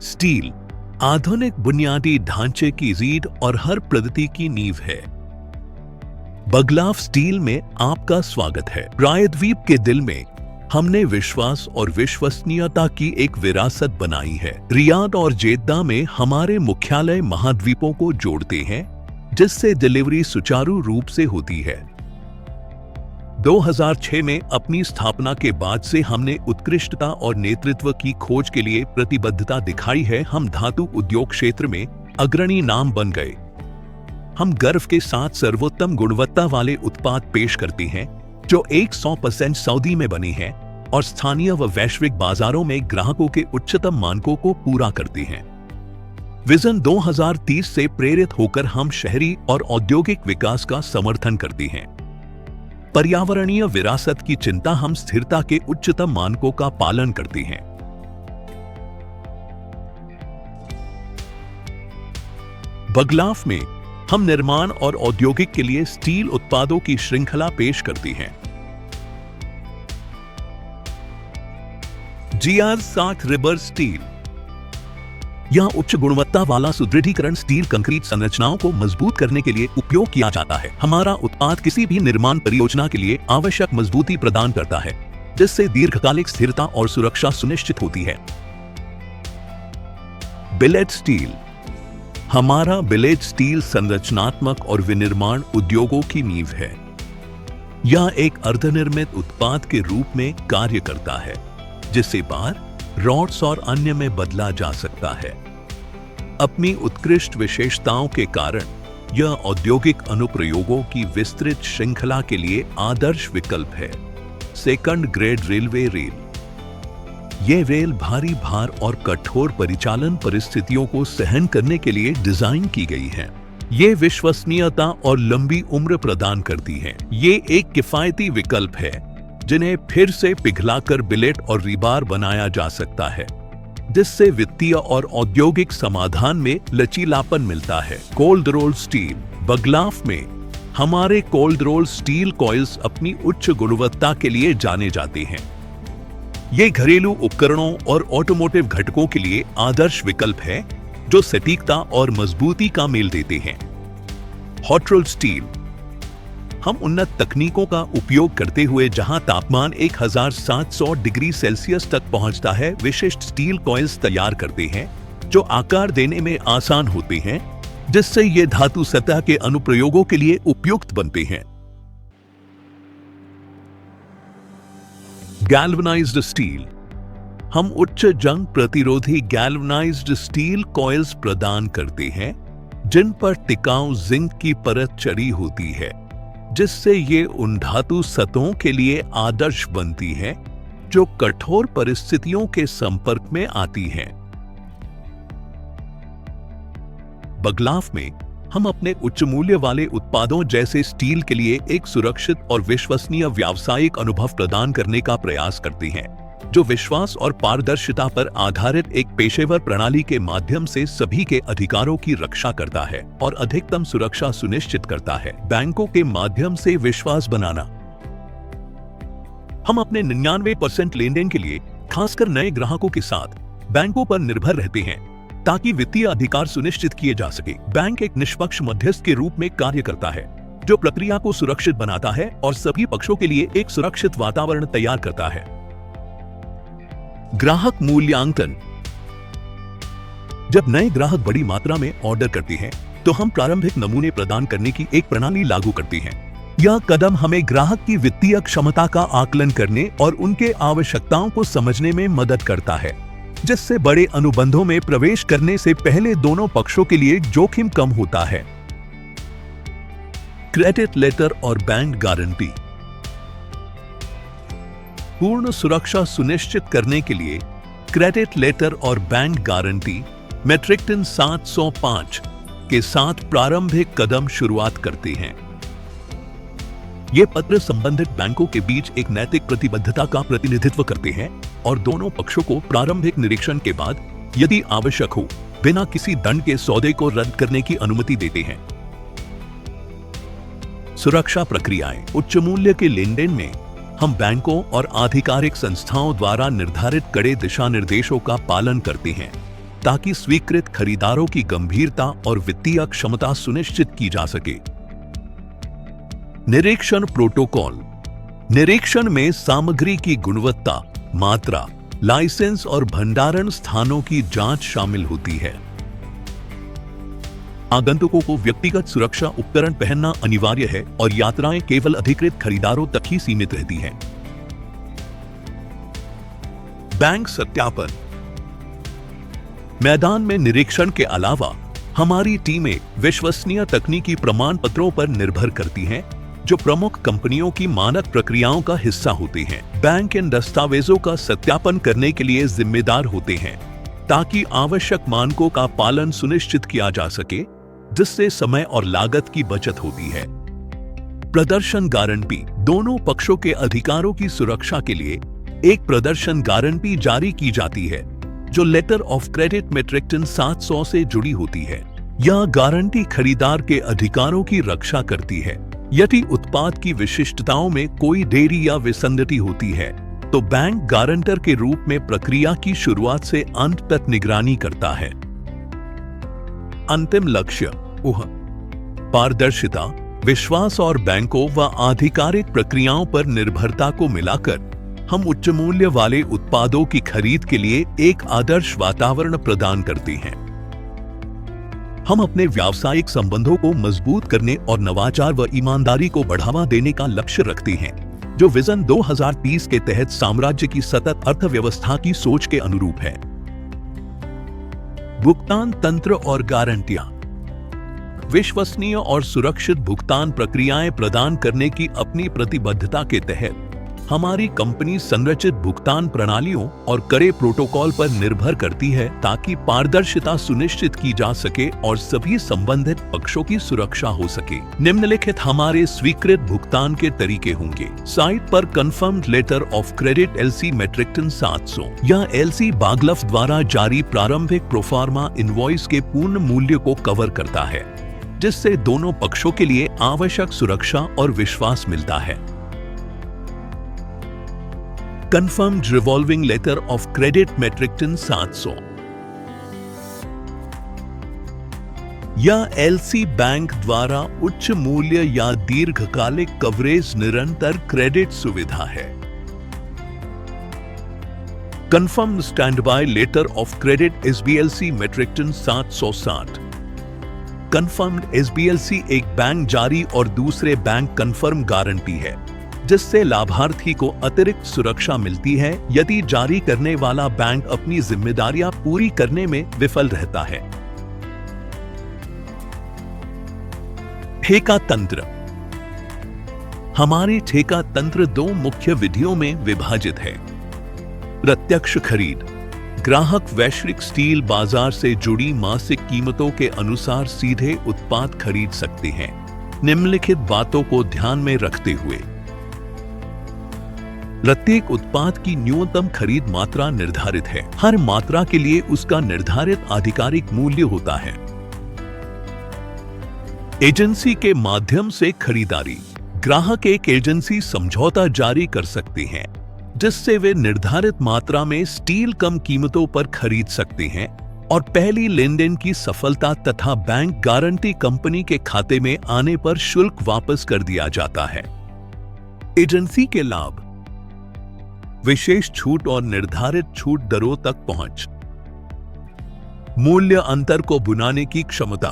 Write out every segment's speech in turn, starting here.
Steel आधुनिक बुनियादी ढांचे की रीढ़ और हर प्रगति की नींव है। बगलाफ स्टील में आपका स्वागत है। प्रायद्वीप के दिल में हमने विश्वास और विश्वसनीयता की एक विरासत बनाई है। रियाद और जेद्दा में हमारे मुख्यालय महाद्वीपों को जोड़ते हैं, जिससे डिलीवरी सुचारू रूप से होती है। 2006 में अपनी स्थापना के बाद से हमने उत्कृष्टता और नेतृत्व की खोज के लिए प्रतिबद्धता दिखाई है। हम धातु उद्योग क्षेत्र में अग्रणी नाम बन गए। हम गर्व के साथ सर्वोत्तम गुणवत्ता वाले उत्पाद पेश करते हैं, जो 100% सऊदी में बने हैं और स्थानीय व वैश्विक बाजारों में ग्राहकों के उच्चतम मानकों को पूरा करते हैं। विजन 2030 से प्रेरित होकर हम शहरी और औद्योगिक विकास का समर्थन करते हैं। पर्यावरणीय विरासत की चिंता हम स्थिरता के उच्चतम मानकों का पालन करते हैं। बगलाफ में हम निर्माण और औद्योगिक के लिए स्टील उत्पादों की श्रृंखला पेश करते हैं। GR60 रिबर स्टील यह उच्च गुणवत्ता वाला सुदृढ़ीकरण स्टील कंक्रीट संरचनाओं को मजबूत करने के लिए उपयोग किया जाता है। हमारा उत्पाद किसी भी निर्माण परियोजना के लिए आवश्यक मजबूती प्रदान करता है, जिससे दीर्घकालिक स्थिरता और सुरक्षा सुनिश्चित होती है। बिलेट स्टील हमारा बिलेट स्टील संरचनात्मक और विनिर्माण उद्योगों की नींव है। यह एक अर्धनिर्मित उत्पाद के रूप में कार्य करता है, जिसे बार रॉड्स और अन्य में बदला जा सकता है। अपनी उत्कृष्ट विशेषताओं के कारण यह औद्योगिक अनुप्रयोगों की विस्तृत श्रृंखला के लिए आदर्श विकल्प है। सेकंड ग्रेड रेलवे रेल ये रेल भारी भार और कठोर परिचालन परिस्थितियों को सहन करने के लिए डिजाइन की गई है। ये विश्वसनीयता और लंबी उम्र प्रदान करती है। ये एक किफायती विकल्प है, जिन्हें फिर से पिघलाकर बिलेट और रीबार बनाया जा सकता है, जिससे वित्तीय और औद्योगिक समाधान में लचीलापन मिलता है। कोल्ड रोल स्टील बगलाफ में हमारे कोल्ड रोल स्टील कॉइल्स अपनी उच्च गुणवत्ता के लिए जाने जाते हैं। ये घरेलू उपकरणों और ऑटोमोटिव घटकों के लिए आदर्श विकल्प है, जो सटीकता और मजबूती का मेल देते हैं। हॉट रोल स्टील हम उन्नत तकनीकों का उपयोग करते हुए जहां तापमान 1700 डिग्री सेल्सियस तक पहुंचता है, विशिष्ट स्टील कॉइल्स तैयार करते हैं, जो आकार देने में आसान होते हैं, जिससे ये धातु सतह के अनुप्रयोगों के लिए उपयुक्त बनते हैं। गैल्वनाइज्ड स्टील हम उच्च जंग प्रतिरोधी गैल्वनाइज्ड स्टील कॉइल्स प्रदान करते हैं, जिन पर टिकाऊ जिंक की परत चढ़ी होती है, जिससे ये उन धातु सतहों के लिए आदर्श बनती है जो कठोर परिस्थितियों के संपर्क में आती हैं। बगलाफ में हम अपने उच्च मूल्य वाले उत्पादों जैसे स्टील के लिए एक सुरक्षित और विश्वसनीय व्यावसायिक अनुभव प्रदान करने का प्रयास करते हैं, जो विश्वास और पारदर्शिता पर आधारित एक पेशेवर प्रणाली के माध्यम से सभी के अधिकारों की रक्षा करता है और अधिकतम सुरक्षा सुनिश्चित करता है। बैंकों के माध्यम से विश्वास बनाना हम अपने 99% लेनदेन के लिए खासकर नए ग्राहकों के साथ बैंकों पर निर्भर रहते हैं, ताकि वित्तीय अधिकार सुनिश्चित किए जा सके। बैंक एक निष्पक्ष मध्यस्थ के रूप में कार्य करता है, जो प्रक्रिया को सुरक्षित बनाता है और सभी पक्षों के लिए एक सुरक्षित वातावरण तैयार करता है। ग्राहक मूल्यांकन जब नए ग्राहक बड़ी मात्रा में ऑर्डर करते हैं, तो हम प्रारंभिक नमूने प्रदान करने की एक प्रणाली लागू करते हैं। यह कदम हमें ग्राहक की वित्तीय क्षमता का आकलन करने और उनके आवश्यकताओं को समझने में मदद करता है, जिससे बड़े अनुबंधों में प्रवेश करने से पहले दोनों पक्षों के लिए जोखिम कम होता है। क्रेडिट लेटर और बैंक गारंटी पूर्ण सुरक्षा सुनिश्चित करने के लिए क्रेडिट लेटर और बैंक गारंटी मैट्रिक्टन 705 के साथ प्रारंभिक कदम शुरुआत करते हैं। ये पत्र संबंधित बैंकों के बीच एक नैतिक प्रतिबद्धता का प्रतिनिधित्व करते हैं और दोनों पक्षों को प्रारंभिक निरीक्षण के बाद, यदि आवश्यक हो, बिना किसी दंड के सौदे को रद्द करने की अनुमति देते हैं। सुरक्षा प्रक्रियाएं उच्च मूल्य के लेनदेन में हम बैंकों और आधिकारिक संस्थाओं द्वारा निर्धारित कड़े दिशा निर्देशों का पालन करते हैं। ताकि स्वीकृत खरीदारों की गंभीरता और वित्तीय क्षमता सुनिश्चित की जा सके। निरीक्षण प्रोटोकॉल। निरीक्षण में सामग्री की गुणवत्ता, मात्रा, लाइसेंस और भंडारण स्थानों की जांच शामिल होती है। आगंतुकों को व्यक्तिगत सुरक्षा उपकरण पहनना अनिवार्य है और यात्राएं केवल अधिकृत खरीदारों तक ही सीमित रहती हैं। बैंक सत्यापन। मैदान में निरीक्षण के अलावा हमारी टीमें विश्वसनीय तकनीकी प्रमाण पत्रों पर निर्भर करती हैं, जो प्रमुख कंपनियों की मानक प्रक्रियाओं का हिस्सा होते हैं। बैंक इन दस्तावेजों का सत्यापन करने के लिए जिम्मेदार होते हैं, ताकि आवश्यक मानकों का पालन सुनिश्चित किया जा सके, जिससे समय और लागत की बचत होती है। प्रदर्शन गारंटी। दोनों पक्षों के अधिकारों की सुरक्षा के लिए एक प्रदर्शन गारंटी जारी की जाती है, जो लेटर ऑफ क्रेडिट मैट्रिक्टन 700 से जुड़ी होती है। यह गारंटी खरीदार के अधिकारों की रक्षा करती है। यदि उत्पाद की विशिष्टताओं में कोई देरी या विसंगति होती है, तो बैंक गारंटर के रूप में प्रक्रिया की शुरुआत से अंत तक निगरानी करता है। अंतिम लक्ष्य पारदर्शिता, विश्वास और बैंकों व आधिकारिक प्रक्रियाओं पर निर्भरता को मिलाकर हम उच्च मूल्य वाले उत्पादों की खरीद के लिए एक आदर्श वातावरण प्रदान करते हैं। हम अपने व्यावसायिक संबंधों को मजबूत करने और नवाचार व ईमानदारी को बढ़ावा देने का लक्ष्य रखते हैं, जो विजन 2030 के तहत साम्राज्य की सतत अर्थव्यवस्था की सोच के अनुरूप है। भुगतान तंत्र और गारंटियां। विश्वसनीय और सुरक्षित भुगतान प्रक्रियाएं प्रदान करने की अपनी प्रतिबद्धता के तहत हमारी कंपनी संरचित भुगतान प्रणालियों और कड़े प्रोटोकॉल पर निर्भर करती है, ताकि पारदर्शिता सुनिश्चित की जा सके और सभी संबंधित पक्षों की सुरक्षा हो सके। निम्नलिखित हमारे स्वीकृत भुगतान के तरीके होंगे। साइट पर confirmed letter of credit LC metric ton 700 या एलसी बागलफ द्वारा जारी प्रारंभिक प्रोफार्मा इनवॉइस के पूर्ण मूल्य को कवर करता है, जिससे दोनों पक्षों के लिए आवश्यक सुरक्षा और विश्वास मिलता है। Confirmed revolving letter of credit मैट्रिक्टन 700 या एलसी बैंक द्वारा उच्च मूल्य या दीर्घकालिक कवरेज निरंतर क्रेडिट सुविधा है। Confirmed standby letter of credit SBLC मैट्रिक्टन 760। Confirmed SBLC एक बैंक जारी और दूसरे बैंक कन्फर्म गारंटी है, जिससे लाभार्थी को अतिरिक्त सुरक्षा मिलती है यदि जारी करने वाला बैंक अपनी जिम्मेदारियां पूरी करने में विफल रहता है। ठेका तंत्र। हमारी ठेका तंत्र दो मुख्य विधियों में विभाजित है। प्रत्यक्ष खरीद। ग्राहक वैश्विक स्टील बाजार से जुड़ी मासिक कीमतों के अनुसार सीधे उत्पाद खरीद सकते हैं, निम्नलिखित बातों को ध्यान में रखते हुए। प्रत्येक उत्पाद की न्यूनतम खरीद मात्रा निर्धारित है। हर मात्रा के लिए उसका निर्धारित आधिकारिक मूल्य होता है। एजेंसी के माध्यम से खरीदारी। ग्राहक एक एजेंसी समझौता जारी कर सकते हैं, जिससे वे निर्धारित मात्रा में स्टील कम कीमतों पर खरीद सकते हैं और पहली लेनदेन की सफलता तथा बैंक गारंटी कंपनी के खाते में आने पर शुल्क वापस कर दिया जाता है। एजेंसी के लाभ। विशेष छूट और निर्धारित छूट दरों तक पहुंच। मूल्य अंतर को भुनाने की क्षमता।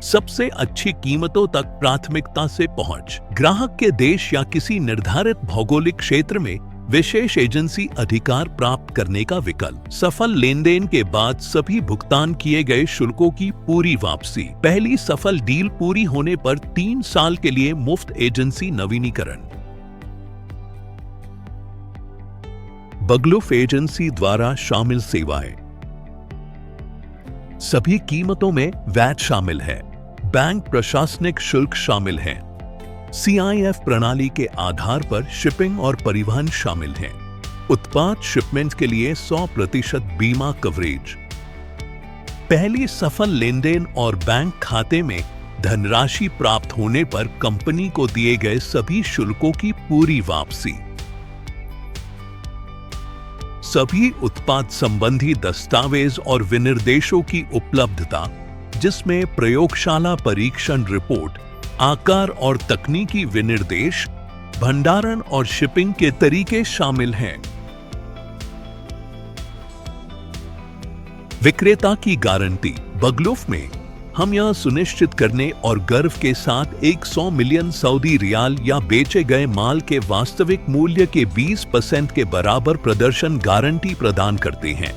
सबसे अच्छी कीमतों तक प्राथमिकता से पहुंच। ग्राहक के देश या किसी निर्धारित भौगोलिक क्षेत्र में विशेष एजेंसी अधिकार प्राप्त करने का विकल्प। सफल लेनदेन के बाद सभी भुगतान किए गए शुल्कों की पूरी वापसी। पहली सफल डील पूरी होने पर 3 साल के लिए मुफ्त एजेंसी नवीनीकरण। बगलुफ एजेंसी द्वारा शामिल सेवाएं। सभी कीमतों में वैट शामिल है। बैंक प्रशासनिक शुल्क शामिल है। CIF प्रणाली के आधार पर शिपिंग और परिवहन शामिल हैं। उत्पाद शिपमेंट के लिए 100% बीमा कवरेज। पहली सफल लेनदेन और बैंक खाते में धनराशि प्राप्त होने पर कंपनी को दिए गए सभी शुल्कों की पूरी वापसी। सभी उत्पाद संबंधी दस्तावेज और विनिर्देशों की उपलब्धता, जिसमें प्रयोगशाला परीक्षण रिपोर्ट, आकार और तकनीकी विनिर्देश, भंडारण और शिपिंग के तरीके शामिल हैं। विक्रेता की गारंटी। बगलुफ में हम यह सुनिश्चित करने और गर्व के साथ 100 मिलियन सऊदी रियाल या बेचे गए माल के वास्तविक मूल्य के 20% के बराबर प्रदर्शन गारंटी प्रदान करते हैं।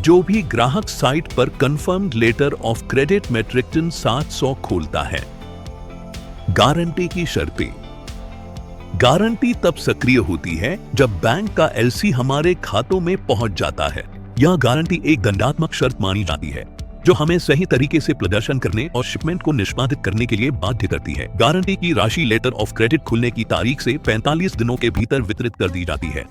जो भी ग्राहक साइट पर कंफर्म्ड लेटर ऑफ क्रेडिट मैट्रिक्टन 700 खोलता है। गारंटी की शर्तें। गारंटी तब सक्रिय होती है जब बैंक का एलसी हमारे खातों में पहुंच जाता है। यह गारंटी एक दंडात्मक शर्त मानी जाती है जो हमें सही तरीके से प्रदर्शन करने और शिपमेंट को निष्पादित करने के लिए बाध्य करती है। गारंटी की राशि लेटर ऑफ क्रेडिट खुलने की तारीख से 45 दिनों के भीतर वितरित कर दी जाती है।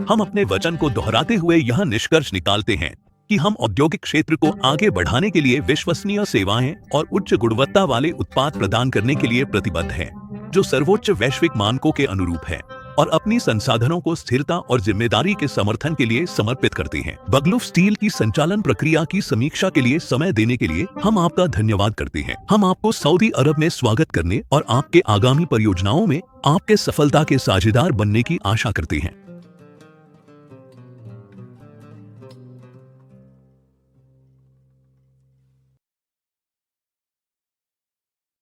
हम अपने वचन को दोहराते हुए यह निष्कर्ष निकालते हैं कि हम औद्योगिक क्षेत्र को आगे बढ़ाने के लिए विश्वसनीय सेवाएं और उच्च गुणवत्ता वाले उत्पाद प्रदान करने के लिए प्रतिबद्ध हैं, जो सर्वोच्च वैश्विक मानकों के अनुरूप हैं और अपनी संसाधनों को स्थिरता और जिम्मेदारी के समर्थन के लिए समर्पित करते हैं। बगलुफ स्टील की संचालन प्रक्रिया की समीक्षा के लिए समय देने के लिए हम आपका धन्यवाद करते हैं। हम आपको सऊदी अरब में स्वागत करने और आपके आगामी परियोजनाओं में आपके सफलता के साझेदार बनने की आशा करते हैं।